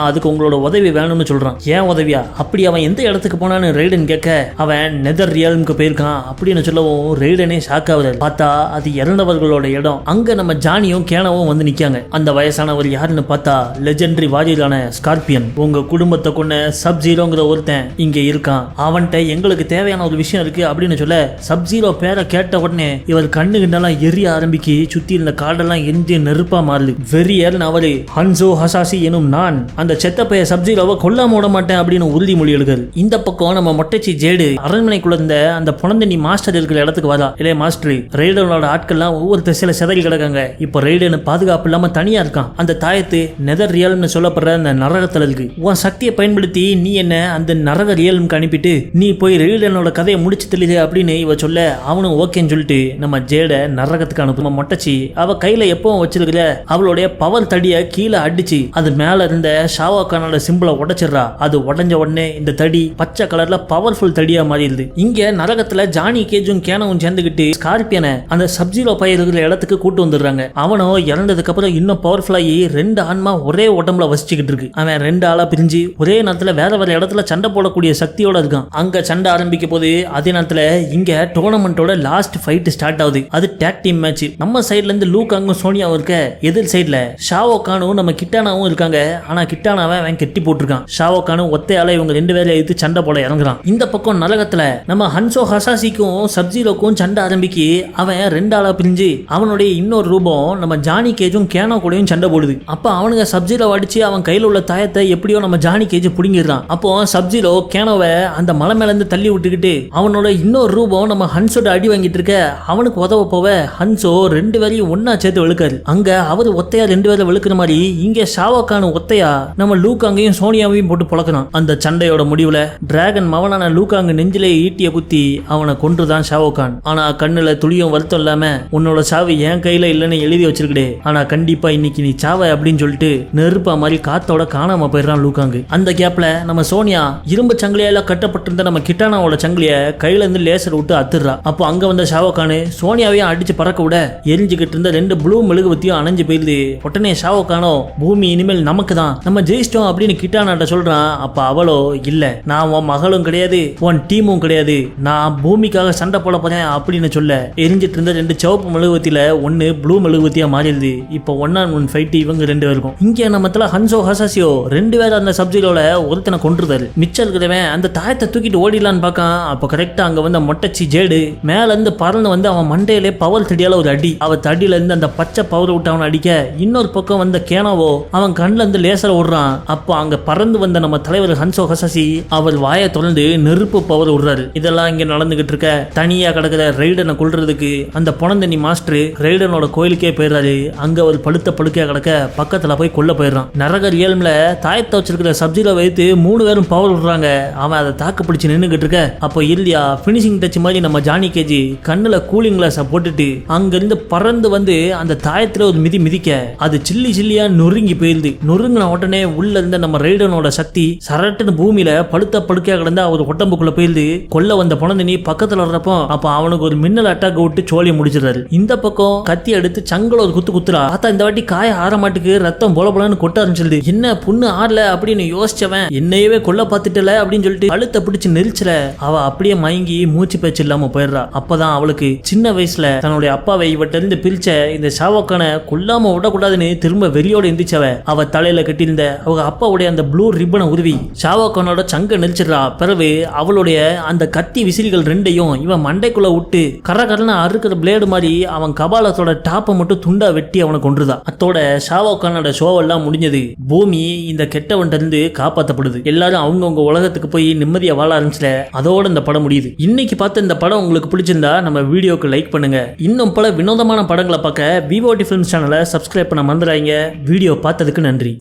அதுக்கு உங்களோட உதவி வேணும்னு சொல்றான். ஏன் உதவியா? அப்படி அவன் எந்த இடத்துக்கு போனான்னு ரெய்டன் கேட்க அவன் நெதர் ரியல்முக்கு போயிருக்கான் அப்படின்னு சொல்லவும் ரெய்டனே ஷாக் ஆகுது. பார்த்தா அது இறந்தவர்களோட இடம். அங்க நம்ம ஜானியும் கேனவும் வந்து நிக்காங்க. அந்த வயசானவர் யாருன்னு பார்த்தா லெஜெண்டரி வாரியரான ஸ்கார்பியன். உங்க குடும்பத்தை கொண்ட சப்ஜீரோங்கிற ஒருத்தன் இங்க இருக்கான், அவன்கிட்ட எங்களுக்கு தேவையான ஒரு விஷயம் இருக்கு அப்படின்னு சொல்ல சப்ஜீரோ பேரை கேட்ட உடனே இவர் கண்ணு கிண்டெல்லாம் எரிய ஆரம்பிக்கி சுத்தி இருந்த காடெல்லாம் எரிஞ்சு நெருப்பா மாறுது. வெறியர் அவரு ஹன்சோ ஹசாசி எனும் நான் கான் அந்த செத்தப்பைய சப்ஜீரோவை கொல்லாம விட மாட்டேன் அப்படின்னு உறுதிமொழி எழுதுகள். இந்த பக்கம் நம்ம மொட்டைச்சி ஜேடு அரண்மனைக்குள்ள இருந்த அந்த புனந்தண்ணி மாஸ்டர் இருக்கிற இடத்துக்கு வரா. இல்லையே மாஸ்டர், ரெய்டனோட ஆட்கள்லாம் ஒவ்வொரு திசையில சிதறி கிடக்காங்க. இப்போ ரெய்டன் பாதுகாப்பு இல்லாம தனியா இருக்கான். அந்த தாயத்து நெதர் ரியல்னு சொல்லப்படுற அந்த நரகத்துல இருக்கு. உன் சக்தியை பயன்படுத்தி நீ என்ன அந்த நரக ரியலுக்கு அனுப்பிட்டு நீ போய் ரெய்டனோட கதையை முடிச்சு தெளிது அப்படின்னு இவ சொல்ல அவனும் ஓகேன்னு சொல்லிட்டு நம்ம ஜேட நரகத்துக்கு அனுப்பும். மொட்டைச்சி அவ கையில எப்பவும் வச்சிருக்கிற அவளுடைய பவர் தடியை கீழே அடிச்சு அது மேல இருந்த ஷாவோ கானோட சிம்பிளை உடைச்சிடுறா. அது உடஞ்ச உடனே இந்த தடி பச்சை கலர்ல பவர்ஃபுல் தடியா மாறிடுது. இங்க நரகத்துல ஜானி கேஜும் கேனவும் சேர்ந்துகிட்டு ஸ்கார்பியனை அந்த சப்ஜீரோ பைய இருக்கிற இடத்துக்கு கூட்டு வந்துடுறாங்க. அவனும் இறந்ததுக்கு அப்புறம் இன்னும் பவர்ஃபுல் ஆகி 2 ஆன்மா ஒரே உடம்புல வசிச்சுக்கிட்டு இருக்கு. அவன் 2 ஆளா பிரிஞ்சு ஒரே நேரத்துல வேற வேற இடத்துல சண்டை போடக்கூடிய சக்தியோட இருக்கான். அங்க சண்டை ஆரம்பிக்க போது அதே நேரத்துல இங்க டோர்னமெண்டோட லாஸ்ட் ஃபைட் ஸ்டார்ட் ஆகுது. அது டேக் டீம் மேட்ச். நம்ம சைடுல இருந்து லூகாங்கும் சோனியாவும் இருக்க, எதிர் சைடுல ஷாவோ கானும் நம்ம கிட்டானாவும் இருக்காங்க. ஆனா கிட்டானாவை அவன் கெட்டி போட்டிருக்கான். ஷாவோ கானும் ஒத்தையால இவங்க 2 பேரை எடுத்து சண்டை போட இறங்குறான். இந்த பக்கம் நரகத்துல நம்ம ஹன்சோ ஹசாசிக்கும் சப்ஜீரோக்கும் சண்டை ஆரம்பிக்கி அவன் 2 ஆளா பிரிஞ்சு அவனுடைய இன்னொரு ரூபம் நம்ம ஜானி கேஜும் கேனோ கூடயும் சண்டை போடுது. அப்ப அவனுங்க சப்ஜீரோ அடிச்சு அவன் கையில உள்ள தாயத்தை எப்படியோ நம்ம ஜானி கேஜ் புடுங்கிடுறான். அப்போ சப்ஜீரோ கேனோவை அந்த மலை மேல இருந்து தள்ளி விட்டுக்கிட்டு அவனோட இன்னொரு ரூபம் நம்ம ஹன்சோட அடி வாங்கிட்டு இருக்க அவனுக்கு உதவ போவ ஹன்சோ 2 பேரையும் ஒன்னா சேர்த்து வெளுக்காரு. அங்க அவரு ஒத்தையா 2 பேரை வெளுக்கிற மாதிரி இங்க ஷாவோ கான் ஒத்தையா நம்ம லூகாங்கையும் சோனியாவையும் போட்டு பொழக்கிறான். அந்த சண்டையோட முடிவுல டிராகன் மவனான லூகாங்க நெஞ்சிலே ஈட்டிய குத்தி அவனை கொன்றுதான் ஷாவோ கான். ஆனா கண்ணுல துளியும் வருத்தம் இல்லாம உன்னோட சாவு என் கையில இல்லைன்னு எழுதி வச்சிருக்கே, ஆனா கண்டிப்பா இன்னைக்கு நீ சாவ அப்படின்னு சொல்லிட்டு நெருப்பா மாதிரி காத்தோட காணாம போயிடுறான் லூகாங்கு. அந்த கேப்ல நம்ம சோனியா இரும்பு சங்கிலியால கட்டப்பட்டிருந்த நம்ம கிட்டானாவோட சங்கிலிய கையில இருந்து லேசர் விட்டு அத்துறா. அப்போ அங்க வந்த ஷாவோ கான் சோனியாவையும் அடிச்சு பறக்க விட எரிஞ்சுக்கிட்டு இருந்த 2 ப்ளூ மெழுகுவத்தியும் அணைஞ்சு போயிருது. உடனே ஷாவோ கானோ பூமி இனிமேல் நமக்கு தான், நம்ம ஜெயிச்சிட்டோம் அப்படின்னு கிட்டானாட்ட சொல்றான். அப்ப அவளோ இல்ல, நான் உன் மகளும் கிடையாது உன் டீமும் கிடையாது, நான் பூமிக்காக சண்டை போட போறேன் அப்படின்னு சொல்ல எரிஞ்சிட்டு இருந்த 2 சிவப்பு மெழுகுவத்தில 1 ப்ளூ மெழுகுவத்தியா மாறிடுது. இப்போ 1-on-1 ஃபைட் இவங்க 2 பேருக்கும். இங்க நம்ம ஹன்சோ ஹசாசியோ 2 பேர் அந்த சப்ஜீரோல ஒருத்தனை கொன்றுதாரு. மிச்சம் இருக்கிறவன் அந்த தாயத்தை தூக்கிட்டு ஓடிடலான்னு பார்க்கான். அப்ப கரெக்டா அங்க வந்து மொட்டைச்சி ஜேடு மேல இருந்து பறந்து வந்து அவன் மண்டையிலே பவர் தடியால ஒரு அடி. அவ தடியில இருந்து அந்த பச்சை பவர் விட்டு அவன் அடிக்க இன்னொரு பக்கம் வந்த கேனாவோ அவன் கண்ணுல இருந்து லேசர் ஓடுறான். அப்போ அங்க பறந்து வந்த நம்ம தலைவர் ஹன்சோ ஹசாசி அவர் வாயை தொடர்ந்து நெருப்பு பவர் விடுறாரு. இதெல்லாம் இங்க நடந்துகிட்டு இருக்க தனியா கிடக்கிற ரெய்டனை கொல்றதுக்கு அந்த புனந்தண்ணி மாஸ்டர் ரெய்டனோட கோயிலுக்கே போயிடுறாரு. அங்க ஒரு படுத்த படுக்கையா கிடக்க பக்கத்துல போய் கொல்ல போயிடுறான். நரக ரியல்ம்ல தாயத்தை வச்சிருக்கிற சப்ஜீரோ வைத்து 3 பேரும் பவர் விடுறாங்க. அவன் அதை தாக்கு பிடிச்சு நின்னுகிட்டு இருக்க அப்போ இறுதியா பினிஷிங் டச் மாதிரி நம்ம ஜானி கேஜி கண்ணுல கூலிங் கிளாஸ் போட்டுட்டு அங்கிருந்து பறந்து வந்து அந்த தாயத்துல ஒரு மிதிக்க அது சில்லி சில்லியா நொறுங்கி போயிருது. நொறுங்கின உடனே உள்ள இருந்த நம்ம ரெய்டனோட சக்தி சரட்டுன்னு பூமியில படுத்த படுக்கையா கிடந்து அவர் உடம்புக்குள்ள போயிருது. கொல்ல வந்த புனந்தண்ணி பக்கத்துல வர்றப்போ அப்ப அவனுக்கு ஒரு மின்னல் அட்டாக் விட்டு சோழியை முடிச்சிடறாரு. இந்த பக்கம் கத்தி எடுத்து சங்கல ஒரு குத்துறா. பார்த்தா இந்த வாட்டி காய ஆற மாட்டுக்கு ரத்தம் போல போலன்னு கொட்ட ஆரம்பிச்சிருது. என்ன புண்ணு ஆறல அப்படின்னு யோசிச்சவன் என்னையவே கொல்ல பார்த்துட்டல அப்படின்னு சொல்லிட்டு கழுத்தை பிடிச்சு நெரிச்சல அவ அப்படியே மயங்கி மூச்சு பேச்சு இல்லாம போயிடுறா. அப்பதான் அவளுக்கு சின்ன வயசுல தன்னுடைய அப்பாவை இவட்ட இருந்து பிரிச்ச இந்த ஷாவோ கானை கொல்லாம விடக்கூடாதுன்னு திரும்ப வெறியோட எந்திரிச்சவ அவ தலையில கட்டியிருந்த அவங்க அப்பாவுடைய அந்த ப்ளூ ரிப்பனை உருவி ஷாவோ கானோட சங்க நெரிச்சிடறா. பிறகு அவளுடைய அந்த கத்தி விசிறிகள் 2ஐயும் இவன் மண்டைக்குள்ள விட்டு கரகரன்னு அறுக்கிற பிளேடு மாதிரி அவன் கபாலத்தோட டாப்பை மட்டும் துண்டா வெட்டி அவனை கொன்றுதான். அத்தோட ஷாவோ கானோட ஷோவெல்லாம் முடிஞ்சது. பூமி இந்த கெட்டவன்ட்ட இருந்து காப்பாற்றப்படுது. எல்லாரும் அவங்கவுங்க உலகத்துக்கு போய் நிம்மதியா வாழ ஆரம்பிச்சல. அதோட இந்த படம் முடியுது. இன்னைக்கு பார்த்த இந்த படம் உங்களுக்கு பிடிச்சிருந்தா நம்ம வீடியோக்கு லைக் பண்ணுங்க. இன்னும் பல வினோதமான படங்களை பார்க்க விவோடி ஃபிலிம்ஸ் சேனலை சப்ஸ்கிரைப் பண்ண மறந்துடாதீங்க. வீடியோ பார்த்ததுக்கு நன்றி.